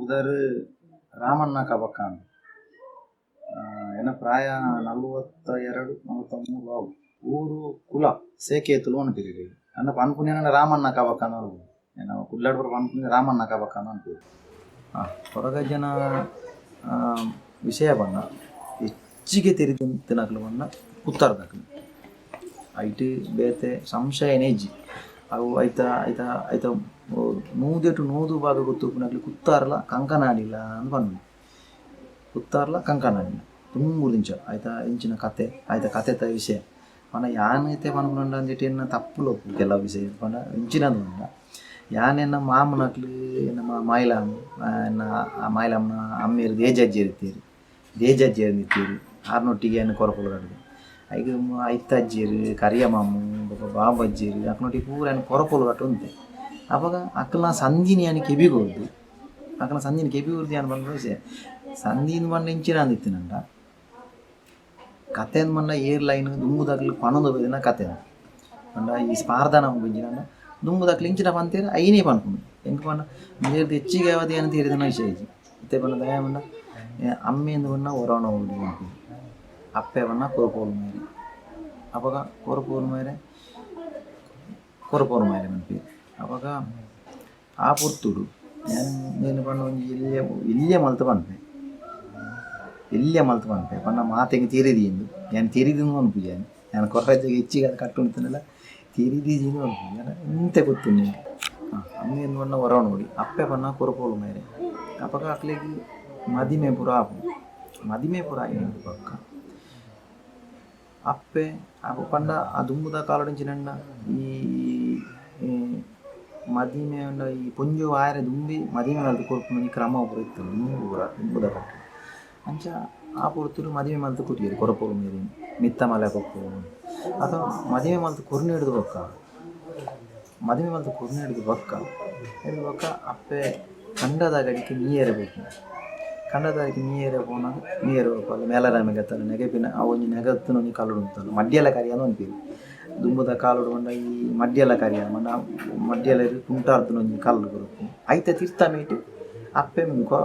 ಉದರ್ ರಾಮಣ್ಣ ಕಬಕ್ಕಾನ್ ಎನ್ನ ಪ್ರಾಯ 42 43 ಅವು ಊರು ಕುಲ ಸೇಕೇತುಲು ಅನ್ಪಿರಿ ಅನ್ನ ಪನ್ಪುನ ರಾಮಣ್ಣ ಕಬಕ್ಕಾನ ನಾವು ಕುಡ್ಲಾಡ್ಬರು ಪನ್ಪುನ ರಾಮಣ್ಣ ಕಬಕ್ಕಾನ ಅನ್ಪಿರಿ ಹೊರಗ ಜನ ವಿಷಯ ಬಣ್ಣ ಹೆಚ್ಚಿಗೆ ತಿನ್ನಕ್ಲು ಬಣ್ಣ ಉತ್ತರದಕ್ಲು ಐಟಿ ಬೇತೆ ಸಂಶಯನೇ ಇಜ್ಜಿ ಅವು ಐತ ಐತ ಐತ ನೂದೆಟು ನೂದು ಭಾಗ ಗೊತ್ತುನಕ್ಲು ಕುತ್ತಾರಲ ಕಂಕನಾಡಿಲ್ಲ ಅಂತ ಬಂದ್ವಿ ಕುತ್ತಾರಲ ಕಂಕನಾಡಿಲ್ಲ ತುಂಬ ದಿಂಚ ಆಯ್ತಾ ಇಂಚಿನ ಕತೆ ಆಯ್ತಾ ಕತೆತ ವಿಷಯ ಪಂಡ ಯಾನೈತೆ ಪನ್ಪುಂಡ ಅಂದಿಟ್ಟು ಎನ್ನ ತಪ್ಪುಲು ಕೆಲವು ವಿಷಯ ಪಂಡ ಇಂಚಿನದು ಉಂಡ ಯಾನೆನ್ನ ಮಾಮನಕ್ಲು ಎನ್ನ ಮಾಯಿಲಾಮ್ ಎನ್ನ ಮಾಯಿಲಾಮ್ನ ಅಮ್ಮೇರು ದೇಜಜ್ಜಿ ಇರ್ತೀರಿ ದೇಜಜ್ಜಿ ಇರ್ತೀರಿ ಆರ್ನೊಟ್ಟಿಗೆ ಎನ್ನ ಕೊರಪುಲು ಕಡ್ದು ಐದು ಐತಜ್ಜೀರು ಕರಿಯ ಮಾಮು ಬಾಬಜ್ಜೀರು ಅಕ್ಕನೊಟ್ಟಿಗೆ ಪೂರ ಎನ್ನ ಕೊರಪುಲು ಕಟ್ಟು ಉಂತೆ ಅವಾಗ ಅಕ್ಕನ ಸಂದಿನಿ ಅನ್ನ ಕೆಬಿಗೋದು ಅಕ್ಕನ ಸಂದಿನಿ ಕೆಬಿಗೋರ್ದು ಏನು ಬಂದ ವಿಷಯ ಸಂದಿನ ಬಂಡ ಇಂಚಿನ ಅಂದಿತ್ತು ನಂಡ ಕತೆ ಬಂಡ ಏರ್ಲೈನ್ ದುಂಬುದಾಗ್ಲಿ ಪಣದ ಬದಿನ ಕತೆ ಅಂಡ ಈ ಸ್ಪಾರ್ಧಾನ ಬಂಜಿನ ದುಂಬುದಾಗ್ಲಿ ಇಂಚಿನ ಪಂತೀರ ಐನೇ ಪನ್ಕೊಂಡು ಹೆಂಗೆ ಪಂಡ ಮುಂಜಾನೆ ಹೆಚ್ಚಿಗೆ ಅವಧಿ ಅಂತ ಹೇಳಿದನ ವಿಷಯ ಐತಿ ಮತ್ತೆ ಬಂದ ದಯ ಬಂಡ ಅಮ್ಮೆಂದು ಬಣ್ಣ ಹೊರೋಣ ಹೋಗಿ ಅನ್ಕೊಂಡು ಅಪ್ಪೆ ಬಣ್ಣ ಕೊರಪೋಲು ಮೇರೆ ಅವಾಗ ಕೊರಪೋಲು ಮೇರೆ ಮನ್ಪಿ ಅವಾಗ ಆ ಪುರ್ತುಡು నేను పన్న ಇಲ್ಲೇ ಮಲ್ತು ಪನ್ಪೆ ಪನ್ನ ಮಾತೆಗೆ ತೀರಿದೀಂದು ನಾನು ತೀರಿದೀನು ಅನ್ಪುಜಾನೆ ನಾನು ಕೊರಜೆಗೆ ಹೆಚ್ಚಿಗೆ ಅದು ಕಟ್ಟು ಉಂಟನಲ್ಲ ತೀರಿದೀನು ಅನ್ಪುಜಾನೆ ಇಂತೆ ಗೊತ್ತು ನೀವು ಅಮ್ಮೆಂದು ಬಣ್ಣ ಹೊರ ನೋಡಿ ಅಪ್ಪೆ ಬಣ್ಣ ಕೊರಪೋಲು ಮೇರೆ ಅವಾಗ ಅಕ್ಲಿಗೆ ಮದಿಮೆ ಪುರ ಏನು ಪಕ್ಕ ಅಪ್ಪೆ ಅಪ್ಪ ಪಂಡ ಆ ದುಂಬುದ ಕಾಲೊಡಿಂಚಿನಣ್ಣ ಈ ಮದಿಮೆ ಉಂಡ ಈ ಪುಂಜು ಆಯರೆ ದುಂಬಿ ಮದಿಮೆ ಮಲ್ತು ಕೊರ್ಪುನ ಈ ಕ್ರಮ ಒಬ್ಬರು ಇತ್ತು ದುಂಬುದ ಕಟ್ಟು ಅಂಚ ಆ ಪುರ್ತರು ಮದಿಮೆ ಮಲ್ತು ಕೊಟ್ಟಿರು ಕೊರಪೋಲು ಮೇರಿ ಮಿತ್ತ ಮಲೆ ಕೊಪ್ಪು ಅಥವಾ ಮದಿಮೆ ಮಲ್ತು ಕೊರ್ನೆ ಹಿಡಿದು ಬಕ್ಕ ಅಪ್ಪೆ ಕಂಡದ ಗಡಿಕೆ ನೀಯೇರಬೇಕು ಕಂಡದಾಗಿ ನೀರು ಹೋಗಲ್ಲ ಮೇಲರಾಮೆಗತ್ತಲ್ಲ ನೆಗೆಪಿನ ಅವೊಂದು ನೆಗತ್ತನ ಕಾಲುಡು ಉಂಟಲ್ಲ ಮಡ್ಯಲ ಕರಿಯ ಅನ್ಪೀರಿ ದುಂಬುದ ಕಾಲುಡು ಬಂದ ಈ ಮಡ್ಯಲ ಕರಿಯ ಮಡ್ಯಲ ಕುಂಟಾಡ್ತನ ಒಂಜಿ ಕಲ್ಲು ಬರುತ್ತೆ ಐತೆ ತೀರ್ಥ ಮೀಟಿ ಅಪ್ಪೆ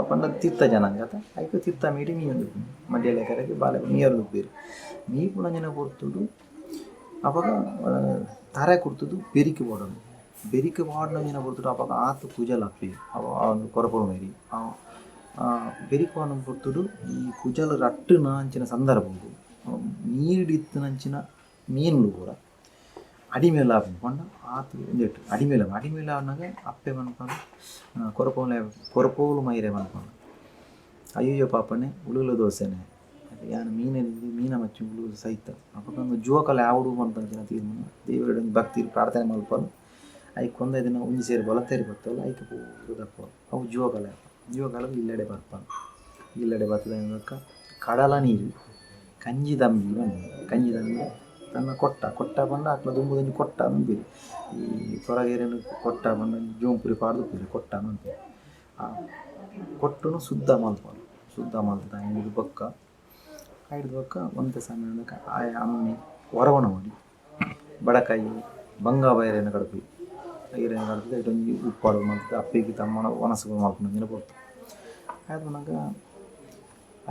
ಪಂಡ ತೀರ್ಥ ಜನಾಂಗತ ಐತೆ ತೀರ್ಥ ಮೀಟಿ ಮೀನು ಮಡ್ಯಲ ಕರೆಗೆ ಬಾಲೆ ನೀರು ದುಪ್ಪೀರಿ ನೀ ಪುಣ ಜನ ಕೊಡ್ತುಡು ಅವಾಗ ತಾರೆ ಕೊಡ್ತುದು ಬೆರಿಕೆ ವಾಡನ ಜನ ಕೊಡ್ತುಡು ಅವಾಗ ಆತು ಕುಜಲ್ ಅಪ್ಪಿ ಅವ ಒಂದು ಕೊರಪುಳು ಮೇರಿ ಬೆರಿಕೋನ ಪೊರ್ತುಡು ಈ ಕುಜಲು ರಟ್ಟುನ ಅಂಚಿನ ಸಂದರ್ಭ ನೀಡಿತ್ತಿನಂಚಿನ ಮೀನುಗಳು ಕೂಡ ಅಡಿಮೇಲೆ ಪಂಡ ಆತು ಒಂದಿಟ್ಟು ಅಡಿಮೇಲೆ ಅನ್ನಾಗ ಅಪ್ಪೆ ಮನ್ಪಂಡು ಕೊರಪೋಲು ಮೈರೆ ಮನ್ಪಂಡು ಅಯ್ಯೋ ಪಾಪನೆ ಉಳುಲ ದೋಸೆನೆ ಯಾನು ಮೀನ ಮಚ್ಚಿ ಉಳು ಸಹಿತ ಅಪ್ಪಂದು ಜೋಕಲ್ಲ ಯಾವುದು ಮನ್ಪಂಚಿನ ತೀರ್ಮಾನ ದೇವರ ಭಕ್ತಿ ಪ್ರಾರ್ಥನೆ ಮಲ್ಪಲು ಐಕ್ ಒಂದೇ ದಿನ ಒಂಜಿ ಸೇರಿ ಬಲತೇರಿ ಬರ್ತಲ್ಲ ಐಕ್ ಪೂರದಪ್ಪ ಅವು ಜೀವಕಾಲದ ಇಲ್ಲಡೆ ಬರ್ತದೆ ಅನ್ನೋದಕ್ಕ ಕಡಲ ನೀರು ಕಂಜಿ ದಂಬಿ ತನ್ನ ಕೊಟ್ಟ ಬಂದ ಆಕಳ ದುಂಬುದಂಜಿ ಕೊಟ್ಟ ನಂಬಿರಿ ಈ ಹೊರಗೇರೇನು ಕೊಟ್ಟ ಬಂದ ಜೋಂಪುರಿ ಪಾಡ್ದು ಕೊಟ್ಟ ನಂಬಿರಿ ಆ ಕೊಟ್ಟನು ಶುದ್ಧ ಮಲ್ತದ ಐದು ಬಕ್ಕ ಒಂದೇ ಸಮಯಕ್ಕೆ ಆಯ ಅಮ್ಮಿ ಹೊರವಣ ಮಾಡಿ ಬಡಕಾಯಿ ಬಂಗ ಬೈರೇನ ಕಡಪಿ ಐರೇನು ಕಡ್ತದೆ ಇದೊಂದು ಉಪ್ಪಾಡು ಮಾಡ್ತದೆ ಅಪ್ಪಿಗೆ ತಮ್ಮನ ಒಣಸುಗಳು ಮಾಡ್ಕೊಂಡು ನೆನಪಡ್ತು ಆಯ್ತು ನನಗೆ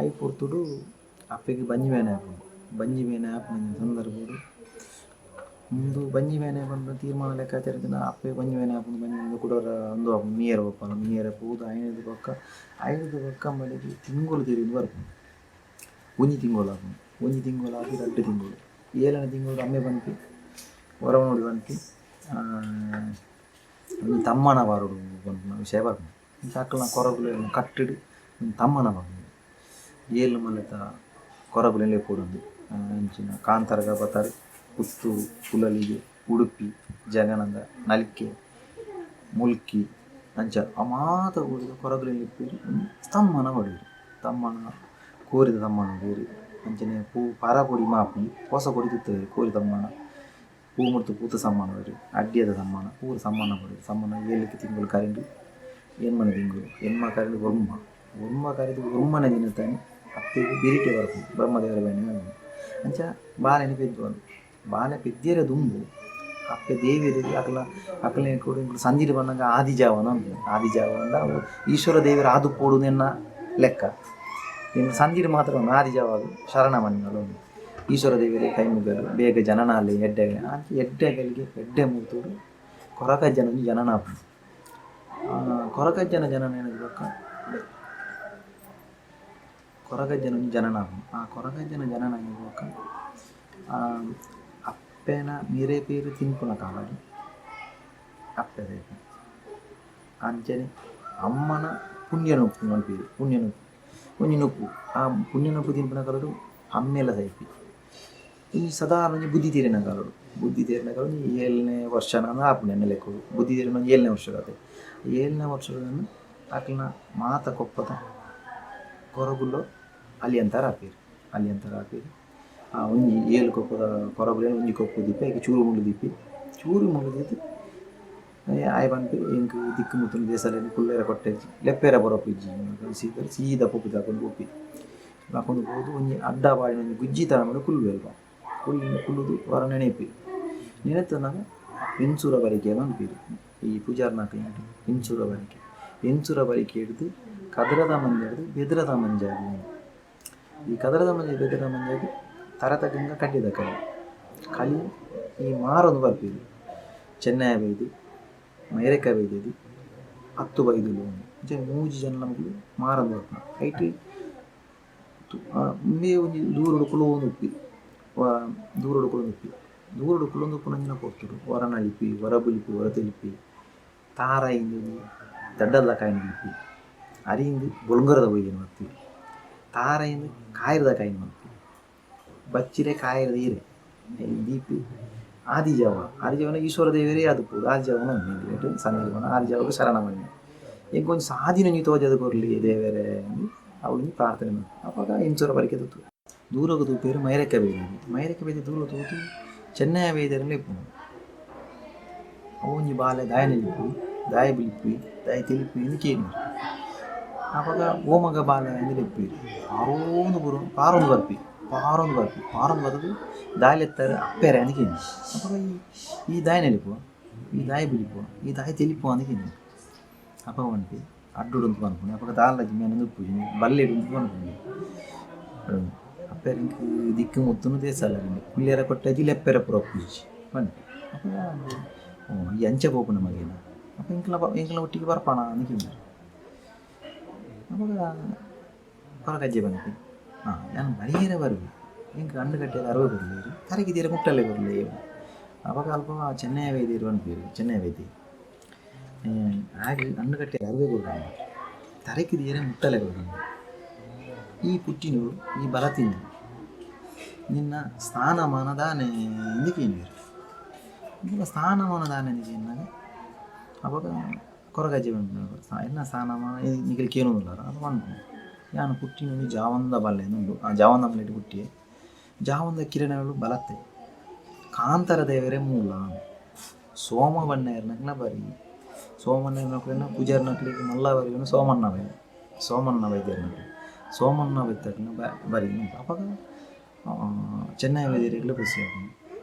ಐ ಪುರ್ತುಡು ಅಪ್ಪಿಗೆ ಬಂಜಿ ಮೇನೆ ಹಾಕೊಂಡು ಸಂದರ್ಭಗಳು ಮುಂದು ಬಂಜಿ ಮೇನೆ ಬಂದು ತೀರ್ಮಾನ ಲೆಕ್ಕಾಚಾರ ದಿನ ಅಪ್ಪಿಗೆ ಬಂಜಿ ಮೇನೆ ಹಾಕೊಂಡು ಕುಡೋರ ಒಂದು ನೀರು ಪೂದು ಐದು ಪಕ್ಕ ಮಳೆಗೆ ತಿಂಗಳು ತೀರಿದು ಬರ್ಕೊಂಡು ಒಂಜಿ ತಿಂಗಳು ಆಗಿ 2 ತಿಂಗಳು 7ನೇ ತಿಂಗಳು ಅಮ್ಮೆ ಬಂತು ಹೊರ ನೋಡಿ ಬಂತು ತಮ್ಮನ ಬಾರೋಡು ಬಂದು ವಿಷಯ ಬರ್ಕೊಂಡು ಸಾಕಲ್ನ ಕೊರಗುಲು ಕಟ್ಟಿಡು ತಮ್ಮನ ಬಂದು ಏಳು ಮಲೆತ ಕೊರಗುಲೆಲ್ಲೇ ಕೊಡೋದು ಅಂಚಿನ ಕಾಂತರಗ ಬತಾರೆ ಪುತ್ತೂರು ಕುಳಲಿಗೆ ಉಡುಪಿ ಜಗನಂದ ನಲಿಕೆ ಮುಲ್ಕಿ ಅಂಚ ಅಮಾತ ಕೂಡಿದ ಕೊರಗುಲೆಲ್ಲಿ ಇಪ್ಪೀರಿ ತಮ್ಮನ ಹೊಡೀರಿ ಕೋರಿದ ತಮ್ಮನ ಹೊಡೀರಿ ಅಂಚನೆ ಪಾರ ಕೊಡಿ ಮಾಪಿ ಹೊಸ ಕೊಡಿ ತಿತ್ತೇರಿ ಕೋರಿ ತಮ್ಮನ ಪೂ ಮುಡ್ತು ಪೂತ ಸಮ್ಮಾನ ಹೊಡೀರಿ ಅಡ್ಡಿಯದ ಸಮ್ಮಾನ ಪೂರ ಸಮ್ಮಾನ ಹೊಡೀರಿ ಸಮ್ಮಾನ 7 ತಿಂಗಳು ಕರೆಂಡು ಹೆಣ್ಮನ ತಿಂಗಳು ಹೆಣ್ಮ ಕರೆದು ಒಮ್ಮ ಕರೆದು ಒಮ್ಮನ ದಿನ ತಾನೆ ಅಪ್ಪಿಗೆ ಬಿರಿಕೆ ಬರ್ಬೋದು ಬ್ರಹ್ಮದೇವರ ಬೇನೆ ಅಂಚ ಬಾಲೆನೆ ಪೆದ್ದು ಬಾಲೆ ಪೆದ್ದಿರ ದುಂಬು ಅಪ್ಪೆ ದೇವಿಯರಿಗೆ ಅಕಲ ಅಕಲೆ ಕೂಡ ಸಂಜೆ ಬಂದಾಗ ಆದಿಜಾವನ ಉಂಟು. ಆದಿಜಾವ ಅಂದ ಈಶ್ವರ ದೇವರ ಆದು ಪೋಡುದೆನ್ನ ಲೆಕ್ಕ. ಇನ್ನು ಸಂಜೆ ಮಾತ್ರ ಒಂದು ಆದಿಜಾವಾಗ ಶರಣ ಮನೆಗಳು ಉಂಟು. ಈಶ್ವರ ದೇವರೇ ಕೈ ಮುಗಲು ಬೇಗ ಜನನ ಅಲ್ಲಿ ಎಡ್ಡೆಗೆ ಅಂತ ಎಡ್ಡೆಗಳಿಗೆ ಎಡ್ಡೆ ಮುಗಿದು ಕೊರಕಜ್ಜನ ಜನನ ಕೊರಕಜ್ಜನ ಜನನ ಏನಾಗಬೇಕು ಕೊರಗಜ್ಜನ ಜನನ ಆ ಕೊರಗಜ್ಜನ ಜನನ ಏನಾಗಬೇಕು ಅಪ್ಪೆನ ಮೀರೆ ಪೇರು ತಿನ್ಕೊಳ ಕಾಲಲ್ಲಿ ಅಪ್ಪೆ ಬೇಕು ಅಂಚನೆ ಅಮ್ಮನ ಪುಣ್ಯನೊಪ್ಪು ನೊಪ್ಪಿ ಪುಣ್ಯನೊಪ್ಪು ಪುಣ್ಯನೊಪ್ಪು ಆ ಪುಣ್ಯನೊಪ್ಪು ತಿನ್ಪಿನ ಕಾಲಡು ಅಮ್ಮೆಲ್ಲ ಸೈಪಿ ಈ ಸಾಧಾರಣ ಬುದ್ಧಿ ತೀರಿನ ಕಾಲಡು ಬುದ್ಧಿ ತೀರಿನ ಕಾಲಡು 7ನೇ ವರ್ಷನ ಆಪುಣ್ಯ ಲೆಕ್ಕ ಬುದ್ಧಿ ತೀರಿನ 7ನೇ ವರ್ಷದ 7ನೇ ವರ್ಷಗಳನ್ನು ಆಕಲಿನ ಮಾತ ಕೊಪ್ಪದ ಕೊರಗುల్లో ಅಲ್ಲಿ ಅಂತಾರೆ ಹಾಕೀರಿ ಒಂಜಿ 7 ಕೊಪ್ಪದ ಕೊರಗುಲ್ಲ ಒಂಜಿ ಕೊಪ್ಪು ದಿಪ್ಪಿ ಆಯ್ಕೆ ಚೂರು ಮುಳ್ಳು ದಿಪ್ಪಿ ಆಯ್ ಬಂದು ಎಂಕ್ ದಿಕ್ಕು ಮುತ್ತಿನ ದೇಶದಲ್ಲಿ ಕುಲ್ಲೇರ ಕೊಟ್ಟೆ ಲೆಪ್ಪೆರ ಬರೋಪಿಜ್ಜಿ ಸೀದಾ ಪೊಪ್ಪು ತಗೊಂಡು ಒಪ್ಪಿ ಹಾಕೊಂಡು ಹೋದು ಒಂಜಿ ಅಡ್ಡ ಬಾಡಿನ ಒಂಜಿ ಗುಜ್ಜಿ ತಗೊಂಡು ಕುಲ್ಲುದು ಹೊರ ನೆನೆತನಾಗ ಪೆನ್ಸೂರ ಬರಿಕೆ ಅನ್ಪೀರಿ ಈ ಪೂಜಾರ್ನಾಕ ಪೆನ್ಸೂರ ಬರಿಕೆ ಹಿಡಿದು ಕದರದ ಮಂಜ ಹಿಡಿದು ಬೆದರದ ಮಂಜ ಈ ಕದರದ ಮಂಜ ಬೆದರದ ಮಂಜಾಗಿ ತರತಗಂಗ ಕಡ್ಡಿದ ಕಲಿ ಈ ಮಾರೊಂದು ಬರ್ಪೀರಿ ಚೆನ್ನೈ ಬೈದು ಮೈರೆಕಾಯಿ ಬೈದೇದು 10 ಬೈದುಲು ಮೂಜಿ ಜನ ನಮಗೂ ಮಾರೊಂದು ಬರ್ಪ ಐಟಿ ಮೇ ಒಂಜಿ ದೂರಡು ಕುಲೊಂದು ಉಪ್ಪಿ ದೂರಡು ಕುಲೊಂದು ಉಪ್ಪುನಂಜಿನ ಕೊಡ್ತರು ಹೊರ ನಳಿಪಿ ಹೊರ ಬುಲಿಪಿ ಹೊರ ತೆಲಿಪಿ ತಾರಾಯಿಂದು ದಡ್ಡದ ಕಾಯಿನ ಬಿಪ್ಪಿ ಅರಿಯಿಂದ ಬೊಳ್ಗರದ ಬೈಯನ್ನು ಮಾಡ್ತೀವಿ ತಾರಾಯಿಂದ ಕಾಯಿರದ ಕಾಯಿನ ಮಾಡ್ತೀವಿ ಬಚ್ಚಿರೆ ಕಾಯಿರದ ಈರೆ ದೀಪಿ ಆದಿಜಾವನ ಈಶ್ವರ ದೇವರೇ ಅದು ಆದಿಜಾವನ ಲೇಟು ಸಂಜೆ ಆದಿಜಾವಕ್ಕೆ ಶರಣಮನ್ಯ ಈಗ ಒಂದು ಸಾಧಿನ ನೀವು ತೋಜದ ಕೊರಲಿ ದೇವರೇ ಅವಳಿಗೆ ಪ್ರಾರ್ಥನೆ ಮಾಡಿ ಅವಾಗ ಇಂಚೂರ ಬರಿಕೆ ತೂತು ದೂರಗ ತೂಪೇರು ಮೈರೆಕ್ಕೆ ಬೈದು ದೂರ ತೂತು ಚೆನ್ನೈ ಬೈದರಲ್ಲಿ ಇಪ್ಪು ಅವೊಂಜಿ ಬಾಲೆ ದಾಯನಲ್ಲಿಪ್ಪು ದಾಯ ಬಿಲಿಪ್ಪಿ ದಾಯ ತಿಳಿಪ್ಪಿ ಎಂದು ಕೇಳಿ ಅವಾಗ ಓಮಗ ಬಾಲೆ ಅಂದರೆ ಇಪ್ಪೀರಿ ಪಾರೊಂದು ಬರ್ಪಿ ಬರೋದು ದಾಯಲೆತ್ತಾರೆ ಅಪ್ಪೇರೆ ಅಂತ ಕೇಳಿ ಅವಾಗ ಈ ದಾಯನಲ್ಲಿಪ್ಪು ಈ ದಾಯ ಬಿಲಿಪ್ಪು ಈ ದಾಯ ತಿಳಿಪ್ಪು ಅಂತ ಕೇಳಿ ಅಪ್ಪ ಬಂದು ಅಡ್ಡುಡು ಅನ್ಕೊಂಡು ಅಪ್ಪ ದಾಲಜಿ ಮೇನಂದು ಪೂಜೆ ಬಲ್ಲೆಡು ಅನ್ಕೊಂಡು ಅಪ್ಪೆರ ದಿಕ್ಕು ಮುತ್ತನು ದೇಸಲ್ಲ ಕುಲ್ಲೇರ ಕೊಟ್ಟಜಿ ಲೆಪ್ಪೆರ ಪುರ ಪೂಜಿ ಬನ್ನಿ ಅಪ್ಪ ಈ ಅಂಚೆ ಪೋಪು ನಮಗೇನು ಅಪ್ಪ ಇಂಕಲ ಒಟ್ಟಿಗೆ ಬರ್ಪಣ ಅಂದ್ಕಿಂದ ಅವಾಗ ಹೊರಗಜ್ಜೆ ಬಂತು ನಾನು ಬರೀರೆ ಬರ್ವಿ ಹಿಂಗೆ ಹಣ್ಣು ಕಟ್ಟೆಲ್ಲ ಅರವೆ ಬರಲಿ ತರಗಿದ್ದೀರ ಮುಟ್ಟಲ್ಲೇ ಬರಲಿ ಅವಾಗ ಅಲ್ಪ ಚೆನ್ನೈ ವೈದ್ಯರು ಅನ್ಪೀರಿ ಚೆನ್ನೈ ವೈದ್ಯ ಹಾಗೆ ಹಣ್ಣು ಕಟ್ಟೆ ಅರವೆ ಕೊಡ ತರಕಿದ್ದೀರ ಮುಟ್ಟಲ್ಲೇ ಬರಲಿ ಈ ಪುಟ್ಟಿನೋಳು ಈ ಬಲತಿನ ನಿನ್ನ ಸ್ಥಾನಮಾನ ದಾನೆ ಎಂದಿಕೇನಿರು ಈಗ ಸ್ಥಾನಮಾನ ದಾನೆ ಎಂದಿಕೇನಾಗ ಅವಾಗ ಕೊರಗಜ್ಜೆ ಬಂದು ಎಲ್ಲ ಸ್ಥಾನಮಾನ ನಿಗಲಿಕ್ಕೆ ಏನೂ ಇಲ್ಲ ಅದು ಬಂದು ನಾನು ಪುಟ್ಟಿನ ಜಾವಂದ ಬಲ್ಲೆ ಉಂಟು ಆ ಜಾವಂದ ಮನೆಟ್ಟು ಪುಟ್ಟಿಯೇ ಜಾವಂದ ಕಿರಣಗಳು ಬಲತ್ತೆ ಕಾಂತರ ದೇವರೇ ಮೂಲ ಸೋಮ ಬಣ್ಣ ಇರ್ನಕ್ನ ಬರಿ ಸೋಮಣ್ಣ ನಕ್ಲಿನ ಪೂಜಾರ್ ನಕ್ಲಿಗೆ ಮಲ್ಲ ಬರೀನು ಸೋಮಣ್ಣ ವೈದ್ಯರ್ನಕ್ಲಿ ಸೋಮಣ್ಣ ವೈದ್ಯರ್ನ ಬರೀ ಅವಾಗ ಚೆನ್ನೈ ವೈದ್ಯರಿಗೆಲ್ಲ ಖುಷಿ ಆಗ್ತದೆ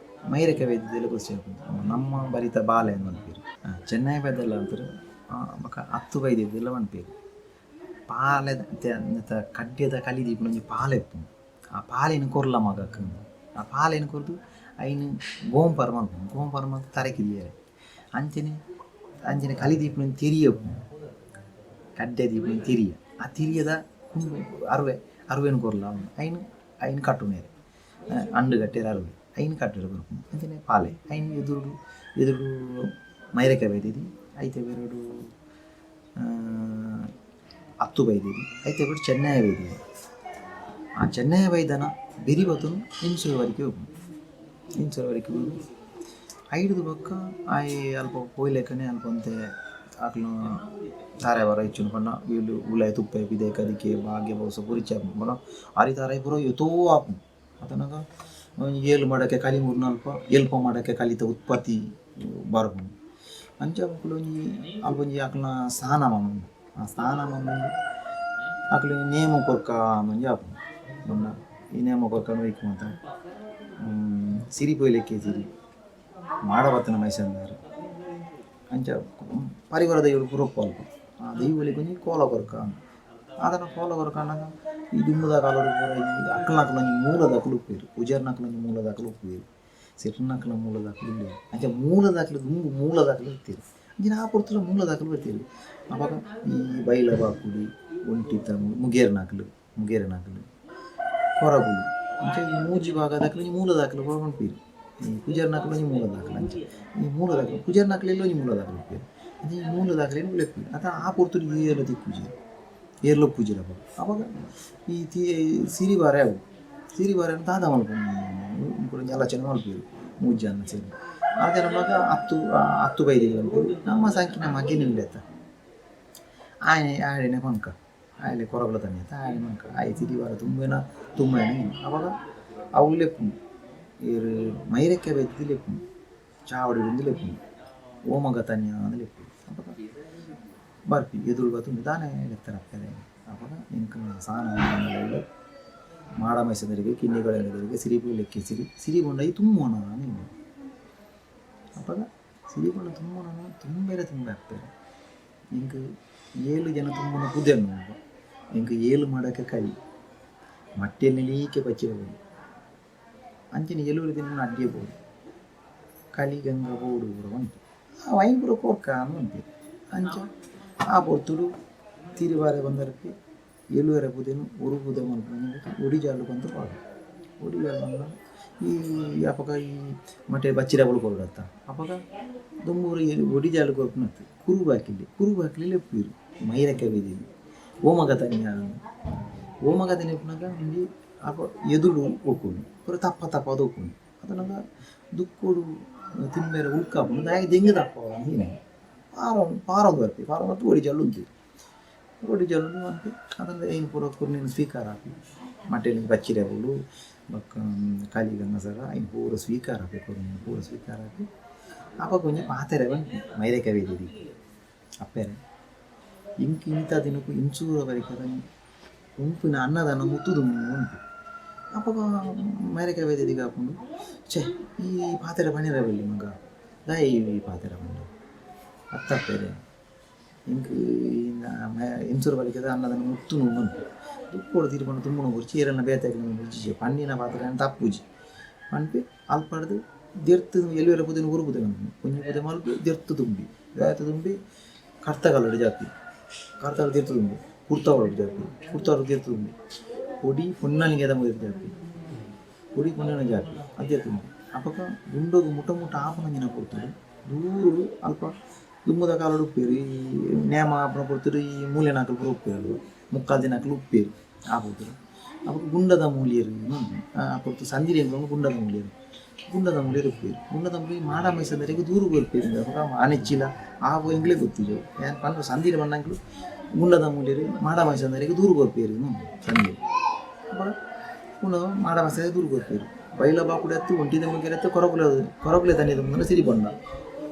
ಮೈರಕ ವೈದ್ಯದೆಲ್ಲ ಖುಷಿ ಆಗ್ತದೆ ನಮ್ಮ ಬರಿತ ಬಾಲೆ ಅಂತೀರಿ ಚೆನ್ನೈ ವೈದ್ಯಲ್ಲ ಅಂತಾರೆ 10 ವೈದ್ಯದೆಲ್ಲ ಅನ್ಪೇರಿ ಪಾಲೆ ಕಡ್ಡಿಯದ ಕಲಿದೀಪ ನಂಗೆ ಪಾಲೆಪ್ಪು ಆ ಪಾಲಿನ ಕೊರ್ಲ ಮಗಕ್ಕೆ ಆ ಪಾಲಿನ ಕೊರ್ದು ಐನು ಗೋಂಪರ ಮಂತ ತರಕಿದಿಯರೆ ಅಂಚನೆ ಕಲಿದೀಪನ ತಿರಿಯಪ್ಪು ಕಡ್ಡೆ ದೀಪನ ತಿರಿಯ ಆ ತಿರಿಯದ ಅರುವೆನ ಕೊರ್ಲ ಐನು ಕಟ್ಟು ಮೇರೆ ಅಂಡು ಕಟ್ಟೆರ ಅರುವೆ ಐನು ಕಟ್ಟೆರ ಬರ್ಪು ಅಂಚನೆ ಪಾಲೆ ಐನು ಎದುರು ಮೈರೆಕಾಯಿ ಬೈದಿದ್ದು ಐತೆ ಬೇರೆಡು 10 ಬೈದಿದ್ದು ಐತೆ ಬಿಟ್ಟು ಚೆನ್ನೈ ಬೈದಿದ್ದು ಆ ಚೆನ್ನೈ ಬೈದನ ಬೆರಿಬತ್ತನು ಇಂಚೂರವರೆಗೆ ಹೋಗು ಐದು ಬೊಕ್ಕ ಆಯ್ ಅಲ್ಪ ಪೋಯ್ಲೆಕ್ಕನೆ ಅಲ್ಪ ಅಂತೆ ಆಕಲು ತಾರೆ ಬರ ಇಚ್ಚುನು ಪಂಡ ವೀಳು ಉಲಾಯ್ ತುಪ್ಪ ಬಿದೆ ಕದಿಕೆ ಭಾಗ್ಯ ಬಹುಸ ಪುರಿಚ ಬಣ ಆರಿ ತಾರಾಯಿ ಪುರ ಎತ್ತೋ ಆಪು ಅದನಾಗ ಏಳು ಮಾಡೋಕ್ಕೆ ಕಲಿ 3-4 ಎಲ್ಪ ಮಾಡೋಕ್ಕೆ ಕಲಿತ ಉತ್ಪತ್ತಿ ಬರ್ಪು ಅಂಚ ಮಕ್ಕಳು ಅಲ್ಪೊಂಜಿ ಆಕಲ್ನ ಸ್ನಾನ ಮಣ್ಣು ಆ ಸ್ನಾನ ಮಣ್ಣು ಆಕಲು ನೇಮ ಕೊರ್ಕ ಮಂಜಿ ಆಪು ಬಣ್ಣ ಈ ನೇಮ ಕೊರ್ಕ ವೈಕು ಅಂತ ಸಿರಿ ಪೊಯ್ಲೆಕ್ಕೆ ಸಿರಿ ಮಾಡಬತ್ತನ ಮೈಸಂದಾರು ಅಂಚ ಪರಿವಾರ ದೈವలు ಪುರಪ್ಪು ಅಲ್ಪ ಆ ದೈವಲಿ ಕೊಂಚ ಕೋಲ ಕೊರಕ ಅದನ್ನು ಕೋಲ ಕೊರಕ ಅಂದಾಗ ಈ ದುಮ್ಮದ ಕಾಲರು ಪೂರ ಈ ಅಕ್ಕಲಕ್ಕಲೊಂಜಿ ಮೂಲದಾಕಲು ಉಪ್ಪೇರು ಪೂಜಾರ್ನಕ್ಕಲೊಂಜಿ ಮೂಲದಾಕಲು ಉಪ್ಪೇರು ಸಿಟ್ಟನಕ್ಕಲ ಮೂಲದಾಕಲು ಇಲ್ಲ ಅಂಚ ಮೂಲದಾಕಲು ದುಂಬು ಮೂಲದಾಕಲು ಇರ್ತೀರು ಅಂಚಿನ ಆ ಪುರ್ತಲ ಮೂಲದಾಕಲು ಬರ್ತೀರು ಅವಾಗ ಈ ಬೈಲ ಬಾಕುಡಿ ಒಂಟಿತ ಮುಗೇರನಾಕಲು ಕೊರಗುಲು ಅಂಚ ಈ ಮೂಜಿ ಭಾಗದಾಕಲು ಈ ಮೂಲದಾಕಲು ಹೊರಗೊಂಡ್ಪೀರು ಈ ಪೂಜಾರ್ನಕ್ಕಲು ಒಂಜಿ ಮೂಲದಾಕಲು ಅಂಚ ಈ ಮೂಲದಾಕಲು ಪೂಜಾರ್ನಕ್ಕಲೆಲ್ಲ ಒಂಜಿ ಮೂಲದಾಕಲು ಉಪ್ಪೇರು ಅಂಚ ಈ ಮೂಲದಾಕಲೇನು ಉಳೆಪ್ಪೀರು ಅದ ಆ ಪುರ್ತಲು ಏರ್ಲ ತಿಕ್ಕುಜಿ ಏರ್ಲ ಪೂಜೆ ಅವಾಗ ಈ ಸಿರಿವಾರ ಅವು ಸಿರಿವಾರ ಅಂತ ಆದ ಮಲ್ಕೊಂಡು ಆಲೋಚನೆ ಮಲ್ಪೀರು ಮೂಜಿ ಅನ್ನ ಸೇರಿ ಅದೇ ನಮಗೆ ಹತ್ತು ಬೈದಿಗೆ ಅನ್ಕೊಂಡು ನಮ್ಮ ಸಂಖ್ಯೆ ನಮ್ಮ ಅಗ್ಗಿ ನಿಲ್ಲತ್ತ ಆಯನೆ ಪಂಕ ಆಯಲೆ ಕೊರಗಲ ತನ್ನಿ ಅಂತ ಆಯನೆ ಪಂಕ ಆಯ್ ಸಿರಿವಾರ ತುಂಬ ಅವಾಗ ಅವು ಲೆಪ್ಪು ಇರು ಮೈರೆಕ್ಕೆ ಬೆತ್ತಿ ಲೆಪ್ಪು ಚಾವಡಿ ಲೆಪ್ಪು ಓಮಗ ತನ್ಯ ಅಂದ ಲೆಪ್ಪು ಅವಾಗ ಬರ್ಪಿ ಎದುರು ಬತ್ತು ದಾನೆ ಲೆತ್ತರಪ್ಪದೆ ಅವಾಗ ಇಂಕ ಸಾನ ಮಾಡ ಮೈಸದರಿಗೆ ಕಿನ್ನಿಗಳೆಲ್ಲದರಿಗೆ ಸಿರಿಪು ಲೆಕ್ಕಿ ಸಿರಿಬೊಂಡ ಈ ತುಂಬೋಣ ನೀನು ಅವಾಗ ಸಿರಿಬೊಂಡ ತುಂಬೋಣ ತುಂಬೇ ತುಂಬ ಆಗ್ತಾರೆ ಇಂಕ 7 ಜನ ತುಂಬನ ಕುದಿಯನ್ನು ಇಂಕ 7 ಮಾಡೋಕ್ಕೆ ಕಲಿ ಮಟ್ಟೆಯಲ್ಲಿ ಲೀಕೆ ಬಚ್ಚಿರಬಹುದು ಅಂಚಿನ 7 ದಿನ ಅಡ್ಡಿಯಬಹುದು ಕಲಿ ಗಂಗ ಬೋಡು ಪೂರ ಉಂಟು ಆ ವೈಪುರ ಕೋರ್ಕ ಅಂತೆ ಅಂಚ ಆ ಪೊರ್ತುಡು ತಿರುವಾರೆ ಬಂದರಕ್ಕೆ 7 ಪುದೇನು ಒಂದು ಪುದೆ ಮಾಡ್ಕೊಂಡು ಒಡಿಜಾಲು ಬಂದು ಪಾಡು ಒಡಿಜಾಲು ಬಂದ ಈ ಅಪಗ ಈ ಮತ್ತೆ ಬಚ್ಚಿರಗಳು ಕೊಡತ್ತ ಅಪಗ ದುಮ್ಮೂರು ಒಡಿಜಾಲು ಕೊಡ್ಕೊಂಡತ್ತು ಕುರುಬು ಹಾಕಲಿ ಲೆಪ್ಪೀರು ಮೈರಕ್ಕೆ ಬೀದಿದ್ದು ಓಮಗ ತನ್ಯ ಓಮಗ ತನ್ಯಪ್ಪನಾಗ ನಿಮಗೆ ಅಪ ಎದುರು ಹೋಗ್ಕೊಂಡು ಪೂರ ತಪ್ಪ ಅದು ಹೋಗ್ಕೊಂಡು ಅದನ್ನಾಗ ದುಕ್ಕೋಡು ತಿನ್ಬೇರೆ ಉಳ್ಕಾಪು ಹಾಗೆ ದೆಂಗೆ ತಪ್ಪ ನೀನು ಪಾರೊಂದು ಬರ್ತೀವಿ ಪಾರೊಂದು ಒಡಿಜಾಲು ಉಂಟು ಒಡಿಜಾಲು ಅಂತ ಅದನ್ನು ಏನು ಪೂರ ನೀನು ಸ್ವೀಕಾರ ಹಾಕಿ ಮಟ್ಟೆಯಲ್ಲಿ ಬಚ್ಚಿರಗಳು ಬಕ್ಕ ಖಾಲಿ ಗಂಗಸರ ಇನ್ನು ಪೂರ ಸ್ವೀಕಾರ ಹಾಕಬೇಕು ನೀನು ಪೂರ ಸ್ವೀಕಾರ ಹಾಕಿ ಅಪ್ಪ ಕೊಂಚ ಪಾತೆರೆ ಬಂದು ಮೈರೆಕೆ ಬೈದಿದ್ದಿ ಅಪ್ಪೆರೆ ಇಂಥ ದಿನಕ್ಕೂ ಇಂಚೂರವರೆಗೆ ಉಂಪಿನ ಅನ್ನದಾನ ಮುತ್ತುದು ಉಂಟು ಅಪ್ಪ ಮೈರೆಕೆ ಬೈದಿದ್ದಿಗೆ ಹಾಕೊಂಡು ಛೇ ಈ ಪಾತೆರೆ ಬಣ್ಣಿರಬಲ್ಲಿ ಮಗ ದಾಯ ಈ ಪಾತೆರೆ ಬಂದು ಅತ್ತಪ್ಪೇರೆ ಇಂಕ ಇಂಚೂರು ಬಲಿಕದ ಅನ್ನದನ್ನು ಮುತ್ತು ಬಂತು ದುಪ್ಪೋಡು ತೀರ್ಕೊಂಡು ತುಂಬ ನೋವು ಚೀರನ್ನು ಬೇತಾಗಿ ಬುಜ್ಜಿ ಪಣ್ಣಿನ ಪಾತ್ರೆ ಅಂತ ತಪ್ಪುಜಿ ಪಂಪಿ ಅಲ್ಪಡ್ದು ದೆರ್ತು ಎಲ್ಲಿವರೆ ಪುದಿನ ಉರುಪುದೆ ಬಂತು ಕುಂಜಿ ಪುದೆ ಮಲ್ಪಿ ದೆರ್ತು ತುಂಬಿ ಬೇತ ತುಂಬಿ ಕರ್ತಗಲ್ಲಡು ಜಾತಿ ಕರ್ತಗಳು ತೀರ್ತು ತುಂಬಿ ಕುರ್ತಾವಳು ಜಾತಿ ಕುರ್ತಾವರು ತೀರ್ತು ತುಂಬಿ ಪೊಡಿ ಪುಣ್ಣನಿಗೆ ಎದ ಮುಗಿದ ಜಾತಿ ಪೊಡಿ ಪುಣ್ಣನ ಜಾತಿ ಅದೇ ತುಂಬಿ ಅಪ್ಪಕ ಗುಂಡೋಗು ಮುಟ್ಟ ಆಪನಂಜಿನ ಕೊಡ್ತಾರೆ ದೂರು ಅಲ್ಪ ದುಮ್ಮದ ಕಾಲಡು ಉಪ್ಪೇರು ಈ ನೇಮ ಆಪನ ಕೊಡ್ತಾರೆ ಈ ಮೂಲೆ ನಾಲ್ಕು ಪೂರ ಉಪ್ಪೇರು ಮುಕ್ಕಾಲು ದಿನ ಹಾಕಲು ಉಪ್ಪೇರು ಆಪೋತಾರೆ ಅಪ್ಪ ಗುಂಡದ ಮೂಲಿಯರು ಕೊಡ್ತು ಸಂದಿರಿ ಗುಂಡದ ಮೂಲಿಯರು ಉಪ್ಪೇರು ಗುಂಡದ ಮೂಲಿ ಮಾಡ ಮೈಸಂದರಿಗೆ ದೂರು ಬರ್ಪೇರು ಅವಾಗ ಆನೆಚ್ಚಿಲ ಆವು ಎಂಗ್ಲೇ ಗೊತ್ತಿದ್ದು ಏನು ಪಂದ್ರ ಸಂದಿರಿ ಬಣ್ಣಗಳು ಗುಂಡದ ಮೂಲಿಯರು ಮಾಡ ಮೈಸಂದರಿಗೆ ದೂರು ಬರ್ಪೇರು ಸಂದಿರಿ ಅವಾಗ ಮಾಡ ಮೈಸಂದರಿಗೆ ದೂರು ಬರ್ಪೇರು ಬೈಲ ಬಾಕುಡೆ ಹತ್ತು ಒಂಟಿದ ಮುಗಿರತ್ತೆ ಕೊರಗುಲೆ ತನ್ನಿದ ಮುಂದೆ ಸಿರಿ ಬಂದ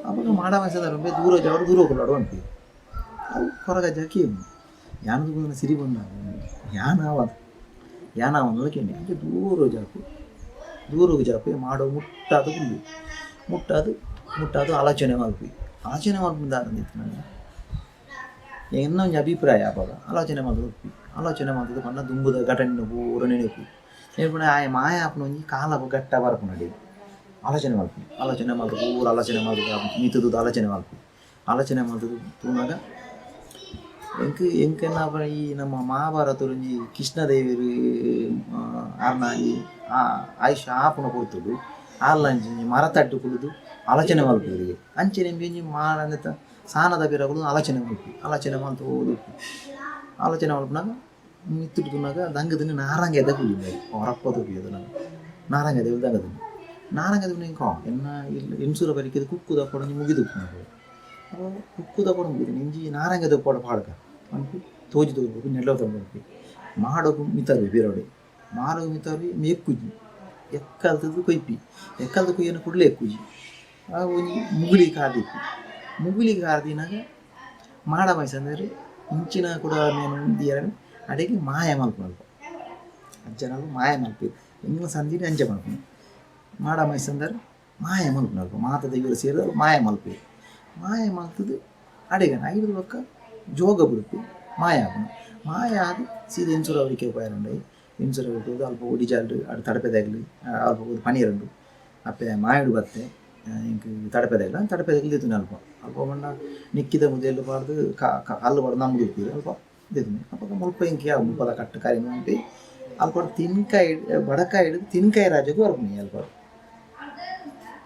ಅವಾಗ ಮಾಡ ಮೈಸಂದರ ದೂರ ಜಾಡು ದೂರ ಹೋಗಲಾಡು ಅಂತೀವಿ ಅವು ಕೊರಗಜ್ಜಾಕಿ ಯಾನದು ಬಂದ ಸಿರಿ ಬಂದ ಯಾನವನ್ನ ಕೇಳಿ ಅಂದರೆ ದೂರ ಜಾಪಿ ಮಾಡೋ ಮುಟ್ಟಾದು ಗುಂಡು ಮುಟ್ಟಾದು ಆಲೋಚನೆ ಮಾಡ್ಬಿಂದ ಅಂದಿತ್ತು ನನಗೆ ಇನ್ನೊಂದು ಅಭಿಪ್ರಾಯ ಆವಾಗ ಆಲೋಚನೆ ಮಾಡೋದು ಪಂಡ ದುಂಬುದ ಘಟನೆ ಪೂರ ನೆನಪು ನೆನಪು ಮಾಯ ಆಪನ ಒಂಜಿ ಕಾಲ ಗಟ್ಟ ಬರಪು ನಡಿ ಆಲೋಚನೆ ಮಾಡೋದು ಪೂರ ಆಲೋಚನೆ ಮಾಡೋದು ಮಿತುದು ಆಲೋಚನೆ ಮಾಡೋದು ತೂನಾಗ ಎಂಕೆನ ಈ ನಮ್ಮ ಮಹಾಭಾರತ ಒಂಜಿ ಕೃಷ್ಣದೇವಿರು ಆರ್ನ ಈ ಆಯುಷ ಆಪುನ ಕೊಡ್ತುಡು ಆರ್ಲಂಜಿ ಮರತಟ್ಟು ಕುಡಿದು ಆಲೋಚನೆ ಮಲ್ಪುವರಿಗೆ ಅಂಚೆ ನಿಂಬೆ ಮಾಡ ಸಾನದ ಬೇರಗಳು ಆಲೋಚನೆ ಮಾಡ್ತು ಹೋದು ಆಲೋಚನೆ ಮಲ್ಪನಾಗ ಮಿತ್ತುಡ್ನಾಗ ದಂಗದನ್ನು ನಾರಂಗೆ ಎದ ಕುಡಿದ ಹೊರಪ್ಪದು ಕುಡಿಯೋದು ನಾನು ನಾರಂಗೆ ಎದ ದಂಗದನ್ನು ನಾರಂಗೆ ಕಾ ಎನ್ನ ಹಿಂಸೂರ ಬರಿಕೆ ಕುಕ್ಕುದ ಕೊಡ ಮುಗಿದು ಕುಕ್ಕುದ ಕೊಡ ಮುಗಿದು ನಿಂಜಿ ನಾರಂಗೆ ದೊಪ್ಪಡ ಪಾಡ್ಕ ಅನ್ಪಿ ತೋಜಿ ನೆಲ್ಲ ತೊಗೊಂಡು ಮಾಡೋದು ಮಿತರು ಬೇರೋಡೆ ಮಾಡೋದು ಮಿತರು ಎಕ್ಕುಜಿ ಎಕ್ಕಲ್ತದ್ದು ಕೊಯ್ಪಿ ಎಕ್ಕಲ್ದ ಕೊಯ್ಯನ್ನು ಕೊಡಲೇ ಎಕ್ಕುಜಿ ಒಂಜಿ ಮುಗುಲಿಗೆ ಕಾರ್ದಿನಾಗ ಮಾಡ ಮೈಸಂದರೆ ಇಂಚಿನ ಕೂಡ ಮೇನು ಉಂದಿಯರ ಅಡೆಗೆ ಮಾಯ ಮಲ್ಪ ಅಜ್ಜನಾಗ ಮಾಯ ಮಲ್ಪಿ ಎಂಗಿನ ಸಂದಿನಿ ಅಂಜೆ ಮಲ್ಪಿ ಮಾಡ ಮೈಸಂದರೆ ಮಾಯ ಮಲ್ಪು ಮಾತದ ಇವರು ಸೇರಿದ್ರು ಮಾಯ ಮಲ್ಪಿ ಮಾಯ ಮಲ್ತದು ಅಡೆಗನ ಐದು ಪಕ್ಕ ಜೋಗ ಬಿಡುಪಿ ಮಾಯ ಮಾಯ ಆದ ಸೀದಾ ಎಂಚೂರು ಅವರಿಗೆ ಉಪಾಯರಂಡು ಎಂಚೂರು ಅವರಿಗೆ ಅಲ್ಪ ಒಡಿ ಜಾಲ್ರು ಅದು ತಡಪೆದಾಗಲಿ ಅಲ್ಪ ಪನೀರಂಡು ಅಪ್ಪೆ ಮಾಯಡು ಬತ್ತೆ ಇಂಕ ತಡಪೆದಾಗಲ ತಡಪೆದಾಗಲಿ ದಿತ್ತು ಅಲ್ಪ ಅಲ್ಪ ಬಣ್ಣ ನಿಕ್ಕಿದ ಮುದ್ದೆಲ್ಲ ಪಾಡ್ದು ಕಲ್ಲು ಪಾಡ್ದು ನಮ್ದು ಇರ್ತೀರಿ ಅಲ್ಪ ದಿತ್ತು ಅಪ್ಪ ಮುಲ್ಪ ಇಂಕಿ ಮುಪ್ಪದ ಕಟ್ಟು ಕರಿ ಉಂಟು ಅಲ್ಪ ತಿನ್ಕಾಯಿ ಬಡಕಾಯಿ ಹಿಡಿದು ತಿನ್ಕಾಯಿ ರಾಜಗೂ ಬರ್ತೀನಿ ಅಲ್ಪ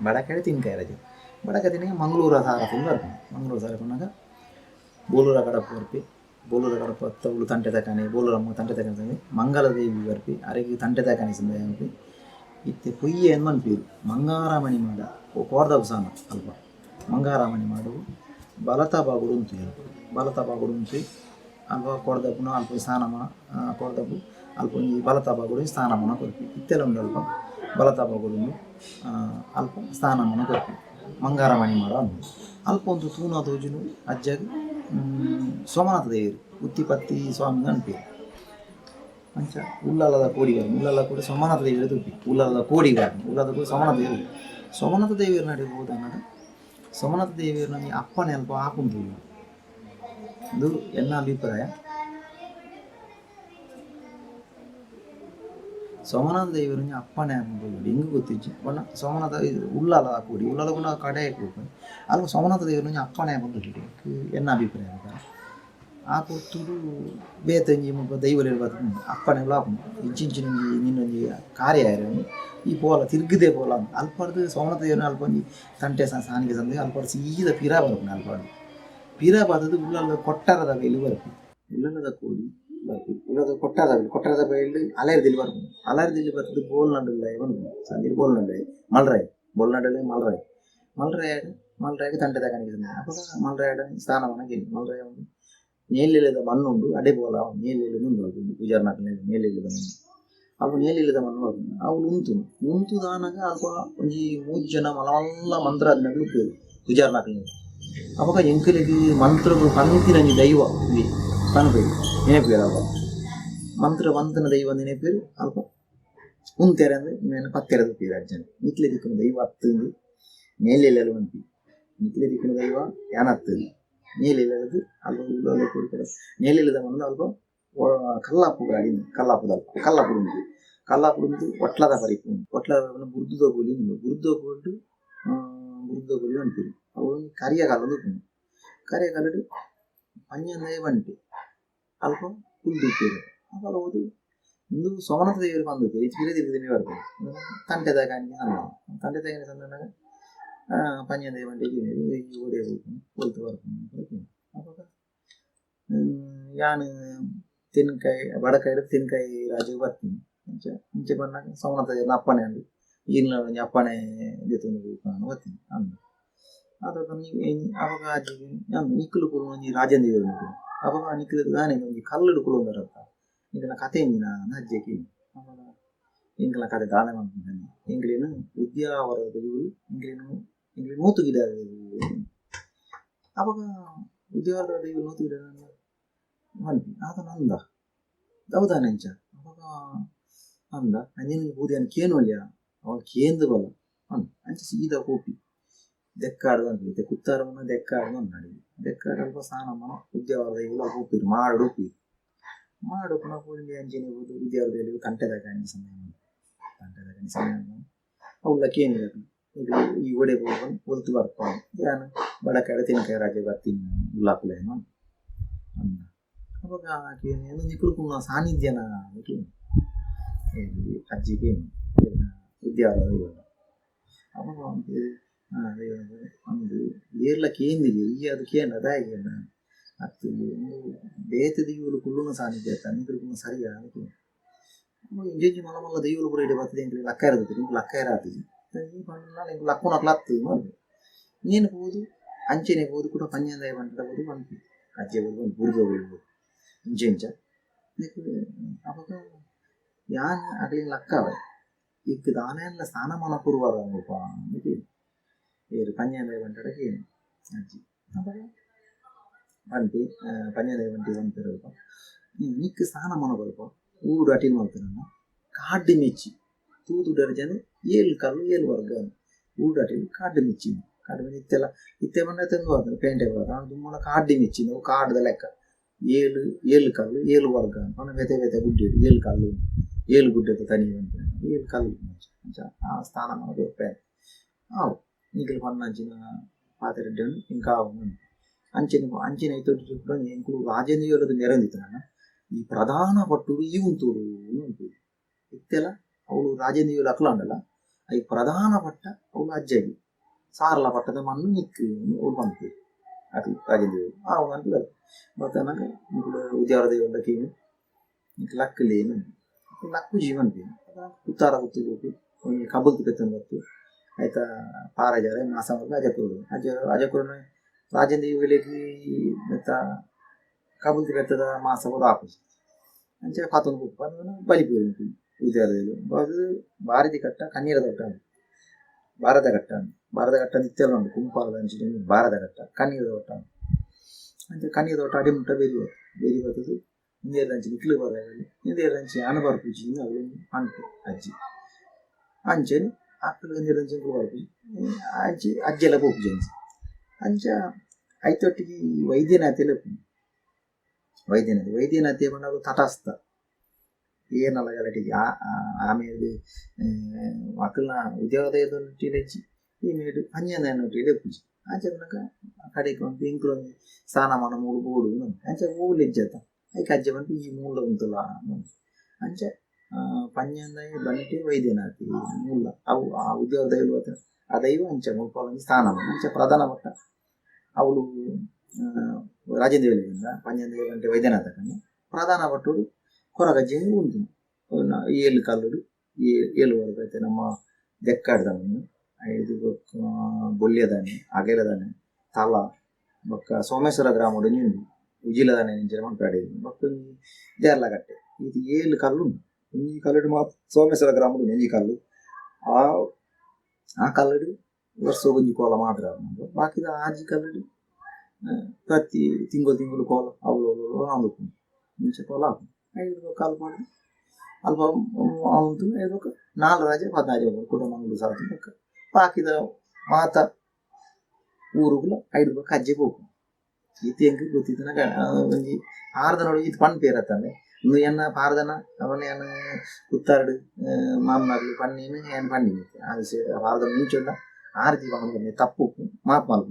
ಬಡಕಾಯಿ ತಿನ್ಕಾಯಿ ರಾಜ ಬಡಕಾಯಿ ತಿನ್ನಗೆ ಮಂಗಳೂರು ಸಾರ ತಿಂದು ಬರ್ತೀನಿ ಮಂಗಳೂರು ಸಾರ ಕೊನಾಗ ಬೋಲೂರ ಕಡಪ ಬರ್ಪಿ ಬೋಲೂರ ಕಡಪ ತವಳು ತಂಟೆ ತಕಾನೆ ಬೋಲೂರಮ್ಮ ತಂಟೆ ತಕಾನೆ ಮಂಗಲದೇವಿ ಬರ್ಪಿ ಅರೆಗೆ ತಂಟೆ ತಕಾನೆ ಸಂದ ಬರ್ಪಿ ಇತ್ತೆ ಪೊಯ್ಯೆ ಏನು ಮನ್ಪೀರು ಮಂಗಾರಮಣಿ ಮಾಡ ಕೋರ್ದವು ಸಾನ ಅಲ್ಪ ಮಂಗಾರಮಣಿ ಮಾಡು ಬಲತ ಬಾಗುಡು ಉಂಟು ಬಲತ ಬಾಗುಡು ಉಂಟು ಅಲ್ಪ ಕೊಡ್ದಪ್ಪುನ ಅಲ್ಪ ಸ್ನಾನಮ ಕೊಡ್ದಪ್ಪು ಅಲ್ಪ ಈ ಬಲತ ಬಾಗುಡು ಸ್ನಾನಮನ ಕೊರ್ಪಿ ಇತ್ತೆಲ್ಲ ಉಂಡು ಅಲ್ಪ ಬಲತ ಬಾಗುಡು ಅಲ್ಪ ಸ್ನಾನಮನ ಕೊರ್ಪಿ ಮಂಗಾರಮಣಿ ಮಾಡ ಅಂದು ಅಲ್ಪ ಒಂದು ತೂನ ತೋಜುನು ಅಜ್ಜಾಗಿ ಸೋಮನಾಥ ದೇವರು ಉತ್ತಿಪತ್ತಿ ಸ್ವಾಮಿ ಅನ್ಪೇರು ಅಂಚ ಉಳ್ಳಾಲದ ಕೋಡಿಗಾರನು ಉಳ್ಳಾಲ ಕೂಡ ಸೋಮನಾಥ ದೇವಿಯ ತುಪ್ಪಿ ಉಳ್ಳಾಲದ ಕೋಡಿಗಾರನು ಉಳ್ಳಾದ ಕೂಡ ಸೋಮನಾಥ ದೇವಿಯರು ನಡಿಬಹುದು ಅನ್ನೋದು ಸೋಮನಾಥ ದೇವಿಯರು ನಮಗೆ ಅಪ್ಪನೇ ಅಲ್ಪ ಹಾಕುಂಟು ಇದು ಎನ್ನ ಅಭಿಪ್ರಾಯ. ಸೋಮನಾಥ ದೇವಿಯರು ಅಪ್ಪನೇ ಹಾಕುಂಟು ಹೆಂಗೆ ಗೊತ್ತಿಜ್ಜಿ ಬಣ್ಣ ಸೋಮನಾಥ ಉಳ್ಳಾಲ ಕೋಡಿ ಉಳ್ಳಾಲ ಕೂಡ ಕಡೆ ಹಾಕಿ ಅಲ್ಲ ಸೋಮನಾಥ ದೇವಿಯರು ಅಪ್ಪನೇ ಹಾಕುಂಟು ಎನ್ನ ಅಭಿಪ್ರಾಯ ಆ ಕೊತ್ತುಡು ಬೇತಂಜಿ ಮುಲ್ಪ ದೈವಲ್ಲಿ ಬರ್ತದೆ ಅಪ್ಪನೆಲ್ಲ ಇಂಚಿಂಚಿನಂಜಿ ನಿನ್ನೊಂಜಿ ಕಾರ್ಯ ಈ ಪೋಲ ತಿರುಗದೆ ಪೋಲ ಅಂತ ಅಲ್ಪಡ್ದು ಸೋಮನಾಥ ದೇವನ ಅಲ್ಪಂಜಿ ತಂಟೆ ಸಾನಿಗೆ ಸಂದೆ ಅಲ್ಪಡ್ ಸೀದ ಪಿರಾ ಬರ್ಪನೆ ಅಲ್ಪಡ್ದು ಪಿರಾ ಬರ್ತದು ಉಳ್ಳದ ಕೊಟ್ಟರದ ಬೇಲಿ ಬರ್ಪಿ ಉಳ್ಳದ ಕೋಡಿ ಬರ್ಪಿ ಉಳ್ಳದ ಕೊಟ್ಟರದ ಬೇಲಿ ಅಲರ್ದಿಲ್ಲಿ ಬರ್ಪು ಅಲರ್ದಿಲ್ಲಿ ಬರ್ತದೆ ಬೋಲ್ನಂಡಲ್ಲ ಬಂದು ಸಂದಿರು ಬೋಲ್ನಂಡ ಮಲ್ರಾಯ್ ಬೋಲ್ನಂಡಲ್ಲೇ ಮಲ್ರಾಯ್ಗೆ ತಂಟೆ ತಕಾನಿಗೆ ಸಂದೆ ಅಪ್ಪ ಮಲ್ರಾಯಡ ಸ್ಥಾನವನ್ನ ಗೆಲ್ಲಿ ಮಲ್ರಾಯ ಒಂದು ನೇಲಿಲ್ಲದ ಮಣ್ಣುಂಡು ಅಡೆ ಬೋಲ ನೇಲಿಲ್ಲದ ಉಂಟು ಪೂಜಾರ್ನಾಕ ನೇಲಿಲ್ಲದ ಮಣ್ಣು ಅವು ನೇಲಿಲ್ಲದ ಮಣ್ಣು ಅವಳು ಉಂಟು ದಾನಾಗ ಅಲ್ಪ ಒಂಜಿ 3 ಜನ ಮಲ್ಲ ಮಂತ್ರ ಅದನ್ನ ಉಪಯೋಗ ಪೂಜಾರ್ನಾಕ ಅವಾಗ ಎಂಕಲಿಗೆ ಮಂತ್ರಗಳು ಪಂತಿನ ದೈವ ಪನ್ಪೇರು ನೆನಪೇರು ಅವ ಮಂತ್ರ ವಂತನ ದೈವ ನೆನಪೇರು ಅಲ್ಪ ಉಂತೆರೆ ಅಂದ್ರೆ ಮೇನ ಪತ್ತೆರದ ಪೇರು ಅಜ್ಜನ ನಿಕ್ಲೆ ದಿಕ್ಕಿನ ದೈವ ಹತ್ತಂದು ನೇಲಿಲ್ಲ ಉಂಟು ನಿಕ್ಲೆ ದಿಕ್ಕಿನ ದೈವ ಯಾನತ್ತದು ನೀಲಿಲ್ಲದು ಅಲ್ಪ ಉಳ್ಳೋಲ್ಲ ಕೊಡ್ತಾರೆ ನೀಲಿಲ್ಲದ ಒಂದು ಅಲ್ಪ ಕಲ್ಲಾಪು ಗಾಡಿ ಕಲ್ಲಾಪುಡು ಉಂಟು ಕಲ್ಲಾಪುಡು ಉಂಟು ಒಟ್ಲದ ಪರಿಪು ಉಂಟು ಒಟ್ಲದ ಬುರ್ದುದ ಗೋಲಿ ಉಂಟು ಬುರ್ದ ಗೋಲಿ ಅಂತೀರಿ ಅವು ಕರಿಯ ಕಾಲದ ಉಂಟು ಕರಿಯ ಕಾಲಡು ಪಂಜಂದೇ ಬಂಟೆ ಅಲ್ಪ ಕುಲ್ದಿಪ್ಪೇರು ಅವಾಗ ಓದು ಒಂದು ಸೋಮನಾಥ ದೇವರು ಬಂದು ತಿರುಗಿ ಬರ್ತದೆ ತಂಟೆದ ಕಾಣಿಗೆ ಸಂದಾಗ ಪಂಜಂದೇ ಬಂಟೆಗೆ ಓಡಿ ಹೋಗ್ತೀನಿ ಕೊಲ್ತು ಬರ್ತೀನಿ ಅವಾಗ ಯಾನು ತೆನ್ಕಾಯಿ ಬಡಕಾಯಿ ತೆನ್ಕಾಯಿ ರಾಜು ಬರ್ತೀನಿ ಮುಂಚೆ ಬಂದಾಗ ಸೋಮನಾಥ ದೇವ್ರನ್ನ ಅಪ್ಪಣೆ ಅಂದು ಈಗಿನ ಅಪ್ಪಣೆ ಜೊತೆ ಬರ್ತೀನಿ ಅಂದು ಅದಾಗ ಅವಾಗ ಅಜ್ಜಿಗೆ ಅಂದು ನಿಕ್ಕಲು ಕೂಡ ಒಂಜಿ ರಾಜೇಂದ್ರ ದೇವರು ನಿಂತಿದ್ದೆ ಅವಾಗ ನಿಕ್ಕಲು ನಾನೇ ಒಂದು ಕಲ್ಲಡು ಕುಳಂಬರತ್ತ ಇದನ್ನ ಕತೆ ಎಂಜಿನ ಅಜ್ಜಿಗೆ ಅವಾಗ ಇಂಗ್ಲ ಕತೆ ದಾನ ಮಾಡ್ತಿದ್ದಾನೆ ಇಂಗ್ಲೇನು ಉದ್ಯಾವರದ ಇವರು ಇಂಗ್ಲೇನು ನೂತು ಗಿಡ ಅವಾಗ ಉದ್ಯಾವರದ ಇವರು ನೂತು ಗಿಡ ಮಲ್ಪಿ ಆತನ ಅಂದ ಹೌದಾನೆ ಅಂಚ ಅವಾಗ ಅಂದ ಅಂಜನ ಬೂದಿಯನ್ನು ಕೇನುವಲ್ಯ ಅವಾಗ ಕೇಂದು ಬಲ ಅಂದ ಅಂಚ ಸೀದಾ ಕೋಪಿ ದೆಕ್ಕಾಡ್ದು ಅಂತ ಕುತ್ತಾರವನ್ನ ದೆಕ್ಕಾಡ್ದು ಅನ್ನಾಡಿ ದೆಕ್ಕಾಡ ಅಲ್ಪ ಸ್ನಾನಮ್ಮನ ಉದ್ಯಾವರದ ಇವರು ಹೋಗ್ತೀರಿ ಮಾಡುಪಿ ಮಾಡು ಪುನಃ ಪೂಜೆ ಅಂಜನೆ ಬೋದು ಉದ್ಯಾವರದಲ್ಲಿ ತಂಟೆದ ಕಾಣಿ ಸಮಯ ಅವಳ ಕೇನಿಲ್ಲ ಈಗ ಈ ಒಡೆ ಹೋಗ್ಕೊಂಡು ಹೊಲ್ತು ಬರ್ಕೊಂಡು ನಾನು ಬಡಕಾಡ ತಿನ್ಕಾಯಿ ರಾಜೆ ಬರ್ತೀನಿ ಉಲ್ಲಾಕುಲೇನು ಅಂದ ಅವಾಗ ಆಕೆ ನಿಕ್ಕುಳ್ಕುನ್ನ ಸಾನ್ನಿಧ್ಯನ ಅಜ್ಜಿಗೆ ಉದ್ಯಾವರದ ಇವಾಗ ಅವಾಗ ಒಂದು ಏರ್ಲ ಕೇಂದಿಗೆ ಈ ಅದಕ್ಕೆ ಅದಾಗಿ ಅತ್ತು ಒಂದು ಬೇತ ದೈವಲು ಕುಳ್ಳುನ ಸಾನ್ನಿಧ್ಯ ತನ್ನಿಕ್ಕುಳ್ಕುನ್ನ ಸರಿಯಾ ಅದಕ್ಕೆ ಇಂಜಿ ಮಲ್ಲ ಮಲ್ಲ ದೈವಲು ಪುರ ಇಡೆ ಬರ್ತದೆ ಅಂತ ಲಕ್ಕ ಇರ್ತದೆ ನಿಮ್ಗೆ ಲಕ್ಕ ಇರಾತಿಜಿ ಈ ಪಂಡ ನಿಮ್ಗೆ ಲಕ್ಕುನ ಕ್ಲತ್ತು ನೋಡಿ ನೀನು ಹೋದು ಅಂಚೆನೆ ಹೋದು ಕೂಡ ಪಂಜಾಂದಾಯ ಬಂಟ ಹೋದು ಬಂತು ಅಜ್ಜೆ ಹೋದು ಬುರ್ಗ ಹೋಗ್ಬೋದು ಇಂಚೆ ಇಂಚ ಅವಾಗ ಯಾನ್ ಅಗಲಿನ ಲಕ್ಕ ಅವ ಈಗ ದಾನ ಎಲ್ಲ ಸ್ನಾನಮಾನ ಪೂರ್ವಾಗ ಏರು ಪಂಜಾಂದಾಯ ಬಂಟಕ್ಕೆ ಏನು ಅಜ್ಜಿ ಅವಾಗ ಬಂಟಿ ಪಂಜಾಂದಾಯ ಬಂಟಿ ಬಂತಿರಲ್ಪ ನಿಕ್ಕ ಸ್ನಾನಮಾನ ಬರಪ್ಪ ಊರು ಅಟೀನ್ ಮಾಡ್ತಾರನ್ನ ಕಾಡ್ಡಿ ಮೆಚ್ಚಿ ತೂತು ಡರ್ಜನೆ 7 ಕಲ್ಲು 7 ವರ್ಗ ఊళ్ళటి కార్డు ఇచ్చింది. కార్డు మీద ఇత్తేలా ఇత్తేమన్నా తెందు పెయింట్ అయిపోతుంది మన కార్డు ఇచ్చింది. ఒక కార్డు లెక్క ఏళ్ళు కళ్ళు ఏళ్ళు వర్గ మనం వెతే గుడ్డేడు ఏళ్ళు కళ్ళు ఏళ్ళు గుడ్డతో తని ఏళ్ళు కళ్ళు ఆ స్థానం మనకు చెప్పాను. నీకు పన్నంచిన పాతిరెడ్డి అని ఇంకా అంచెన అయితే చూడడం ఇంకూ రాజేంద్రులది నెరందితున్నాను. ఈ ప్రధాన పట్టుడు ఈ ఉంతుడు ఉంటుంది ఇత్తెలా ಅವಳು ರಾಜೇಂದ್ರಿಗಳು ಅಕ್ಲಾಂಡಲ್ಲ ಅವು ಪ್ರಧಾನ ಪಟ್ಟ ಅವಳು ಅಜ್ಜಾಗಿ ಸಾರಲ ಪಟ್ಟದ ಮಣ್ಣು ನಿಕ್ಕು ಅವಳು ಪಂಪಿ ಅಕ್ಲು ರಾಜೇಂದ್ರಿಗಳು ಅವನು ಅಂಟು ಬರ್ತನಾಗ ఇప్పుడు ఉద్యావర దేవుళ్ళకి నీకు లక్కు లేను లక్కు జీవన్ పోయింది కుత్తార గుర్తు పోయి కబుల్ తిరుగుతాను వస్తు అయితే పారజారే మాసం వరకు అజకురుడు రాజేంద్రిಗಳಿಗೆ మెత్త కబుల్ తిరుగుతుందా మాసం కూడా ఆపోజిట్ మంచిగా పాతను కుప్పని బలిపోయి విద్యార్థులు భారతి కట్ట కన్నీర తొట్టాను భారత కట్ట నిత్యాలు ఉండు కుంపాల దంచి భారత కట్ట కన్నీర తొట్టాను అంటే కన్నీర తోట అడి ముట్ట వెరిపోతుంది ఇందేరు దంచి ఇట్లు పర్వాలేదు ఇందేరు దంచి అనపరిపించి అవి అనుకో అజ్జి అంచెని అక్కలు ఇందేరు దంచి ఇంకో పరిపించి అజ్జల పోపు చేసి అంచా అయితొట్టికి వైద్యనాథ వైద్యనాథ ఏమన్నా తటస్థ ఏ నల్లగలటికి ఆమె మಕ್ಕಳನ್ನ ಉದ್ಯೋಗದಲ್ಲಿ ಹೆಚ್ಚಿ ಈ ಮೇಡು ಹನ್ನೆರಡು ಪೂಜೆ ಅಂಚೆನಾಗ ಕಡೆಗೆ ಒಂದು ಇಂಕ್ಳು ಸ್ನಾನ ಮಾಡ ಮೂಡು ಬೋಡು ಅಂಚೆ ಊళ్ళు ఇచ్చేత అవి కజ్జమంటే ఈ మూల ఉంతుల అంచే పన్నెండు బంటి వైద్యనాథి మూల అవు ఆ ఉద్యోగ దైవులు ఆ దైవం అంచె ముల్పాలని స్థానం అంచె ప్రధాన పట్ట అవులు రాజేంద్ర వెళ్ళిందా పన్నెండు బంటి వైద్యనాథ కన్నా ప్రధాన పట్టుడు కొరగజ్జి ఉంటుంది ఏళ్ళు కల్లుడు ఏళ్ళు వరకు అయితే ನಮ್ಮ దెక్కాడదాన్ని ఐదు బొల్లేదాన్ని అగేలదాన్ని తల ఒక్క సోమేశ్వర గ్రాముడు నిండు ఉజిలదాన్ని నుంచి రమ్మంటాడేది ఒక్క జర్ల కట్టే ఇది ఏళ్ళు కళ్ళు ఈ కల్లుడు మా సోమేశ్వర గ్రాముడు నెంజి కళ్ళు ఆ కల్లుడు ವರ್ಷ ಗುಂಜಿಕೋಲ ಮಾತ್ರ ಬಾಕಿ ಆಜಿ ಕಲ್ಲಡಿ ಪ್ರತಿ ತಿಂಗಳು ಕೋಲ ಅವಳು ಆಗುತ್ತೆ ಮುಂಚೆ ಕೋಲ ಆಗುತ್ತೆ 5 ಕಾಲು ಮಾಡಿ ಅಲ್ಪ ಅವನು ಏదో 4 ರಾಜ 14 ಕುಟುಂಬಗಳು ಸಾಕು ಬಾಕಿದ ಮಾತ ಊರುಗಳು 5 ಕಜ್ಜೆ ಹೋಗು ಈತಿ ಹೆಂಗೆ ಗೊತ್ತಿತ್ತು ನನಗೆ ಒಂದು ಆರ್ದ ನೋಡಿ ಇದು ಪಣ್ ಪೇರತ್ತಾನೆ నువ్వు ఏమన్నా పారదన అవన్నీ ఏమన్నా కుత్తాడు మామనాడు పన్నీను ఏమైనా పండింది అది పారదం నుంచి ఉన్న ఆరతి పనులు తప్పు మాపు మలుపు